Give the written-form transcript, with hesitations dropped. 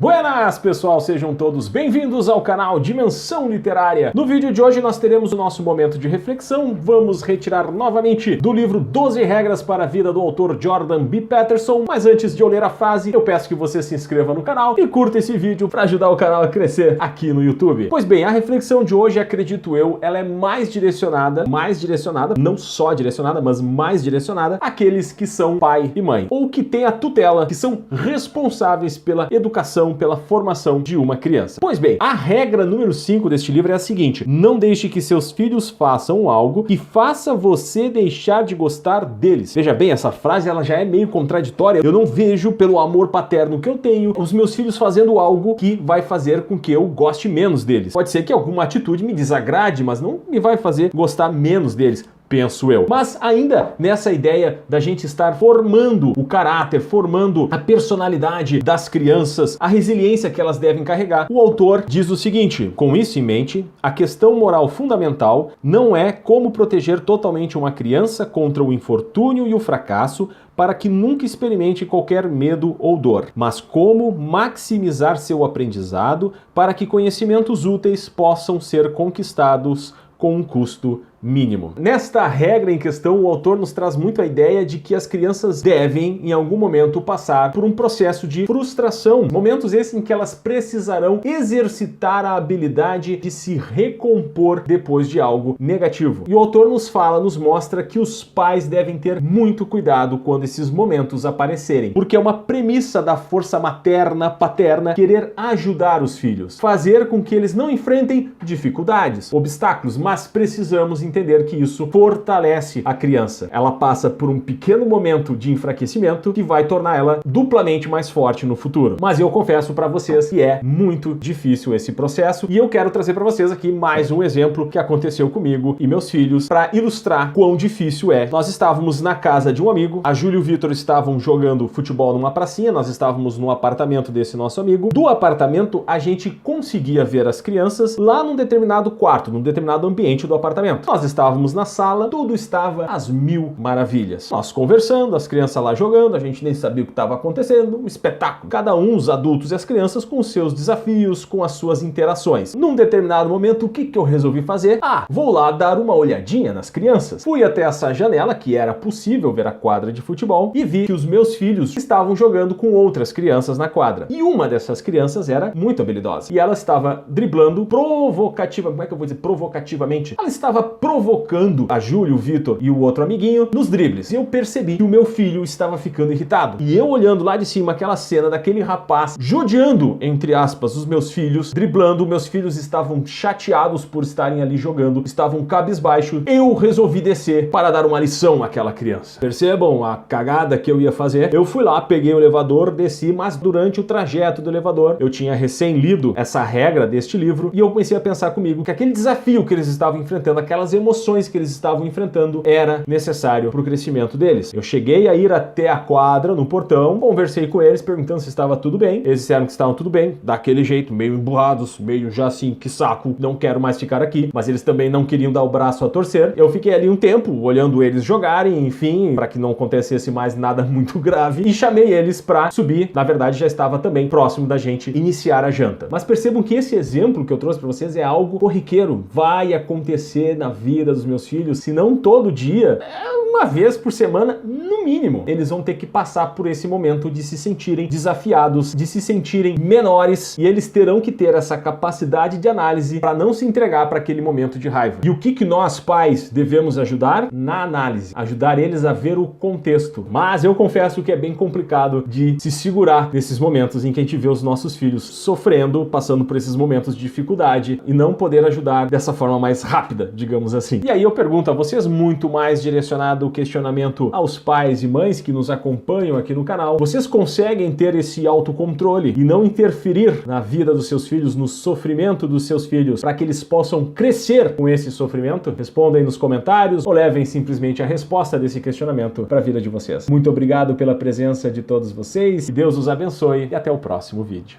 Buenas, pessoal, sejam todos bem-vindos ao canal Dimensão Literária. No vídeo de hoje nós teremos o nosso momento de reflexão. Vamos retirar novamente do livro 12 Regras para a Vida do autor Jordan B. Peterson. Mas antes de eu ler a frase, eu peço que você se inscreva no canal e curta esse vídeo para ajudar o canal a crescer aqui no YouTube. Pois bem, a reflexão de hoje, acredito eu, ela é mais direcionada, não só direcionada, mas mais direcionada àqueles que são pai e mãe, ou que têm a tutela, que são responsáveis pela educação, pela formação de uma criança. Pois bem, a regra número 5 deste livro é a seguinte: não deixe que seus filhos façam algo que faça você deixar de gostar deles. Veja bem, essa frase ela já é meio contraditória. Eu não vejo, pelo amor paterno que eu tenho, os meus filhos fazendo algo que vai fazer com que eu goste menos deles. Pode ser que alguma atitude me desagrade, mas não me vai fazer gostar menos deles, penso eu. Mas ainda nessa ideia da gente estar formando o caráter, formando a personalidade das crianças, a resiliência que elas devem carregar, o autor diz o seguinte: com isso em mente, a questão moral fundamental não é como proteger totalmente uma criança contra o infortúnio e o fracasso para que nunca experimente qualquer medo ou dor, mas como maximizar seu aprendizado para que conhecimentos úteis possam ser conquistados com um custo mínimo. Nesta regra em questão, o autor nos traz muito a ideia de que as crianças devem, em algum momento, passar por um processo de frustração. Momentos esses em que elas precisarão exercitar a habilidade de se recompor depois de algo negativo. E o autor nos fala, nos mostra que os pais devem ter muito cuidado quando esses momentos aparecerem, porque é uma premissa da força materna, paterna, querer ajudar os filhos, fazer com que eles não enfrentem dificuldades, obstáculos, mas precisamos entender que isso fortalece a criança. Ela passa por um pequeno momento de enfraquecimento que vai tornar ela duplamente mais forte no futuro. Mas eu confesso para vocês que é muito difícil esse processo, e eu quero trazer para vocês aqui mais um exemplo que aconteceu comigo e meus filhos para ilustrar quão difícil é. Nós estávamos na casa de um amigo, a Júlia e o Vitor estavam jogando futebol numa pracinha, nós estávamos no apartamento desse nosso amigo. Do apartamento a gente conseguia ver as crianças lá num determinado quarto, num determinado ambiente do apartamento. Nós estávamos na sala, tudo estava às mil maravilhas. Nós conversando, as crianças lá jogando, a gente nem sabia o que estava acontecendo, um espetáculo. Cada um, os adultos e as crianças, com os seus desafios, com as suas interações. Num determinado momento, o que eu resolvi fazer? Vou lá dar uma olhadinha nas crianças. Fui até essa janela, que era possível ver a quadra de futebol, e vi que os meus filhos estavam jogando com outras crianças na quadra. E uma dessas crianças era muito habilidosa. E ela estava driblando provocativamente. Ela estava provocando a Júlia, o Vitor e o outro amiguinho nos dribles. E eu percebi que o meu filho estava ficando irritado. E eu olhando lá de cima aquela cena daquele rapaz judiando, entre aspas, os meus filhos, driblando, meus filhos estavam chateados por estarem ali jogando, estavam cabisbaixo. Eu resolvi descer para dar uma lição àquela criança. Percebam a cagada que eu ia fazer? Eu fui lá, peguei o elevador, desci, mas durante o trajeto do elevador, eu tinha recém lido essa regra deste livro e eu comecei a pensar comigo que aquele desafio que eles estavam enfrentando, aquelas emoções que eles estavam enfrentando, era necessário para o crescimento deles. Eu cheguei a ir até a quadra, no portão, conversei com eles, perguntando se estava tudo bem. Eles disseram que estavam tudo bem, daquele jeito, meio emburrados, meio já assim, que saco, não quero mais ficar aqui. Mas eles também não queriam dar o braço a torcer. Eu fiquei ali um tempo, olhando eles jogarem, enfim, para que não acontecesse mais nada muito grave, e chamei eles para subir. Na verdade, já estava também próximo da gente iniciar a janta. Mas percebam que esse exemplo que eu trouxe para vocês é algo corriqueiro. Vai acontecer na vida dos meus filhos, se não todo dia, uma vez por semana, no mínimo. Eles vão ter que passar por esse momento de se sentirem desafiados, de se sentirem menores, e eles terão que ter essa capacidade de análise para não se entregar para aquele momento de raiva. E o que nós, pais, devemos ajudar? Na análise. Ajudar eles a ver o contexto. Mas eu confesso que é bem complicado de se segurar nesses momentos em que a gente vê os nossos filhos sofrendo, passando por esses momentos de dificuldade, e não poder ajudar dessa forma mais rápida, digamos assim. E aí eu pergunto a vocês, muito mais direcionado o questionamento aos pais e mães que nos acompanham aqui no canal: vocês conseguem ter esse autocontrole e não interferir na vida dos seus filhos, no sofrimento dos seus filhos, para que eles possam crescer com esse sofrimento? Respondam aí nos comentários ou levem simplesmente a resposta desse questionamento para a vida de vocês. Muito obrigado pela presença de todos vocês, que Deus os abençoe e até o próximo vídeo.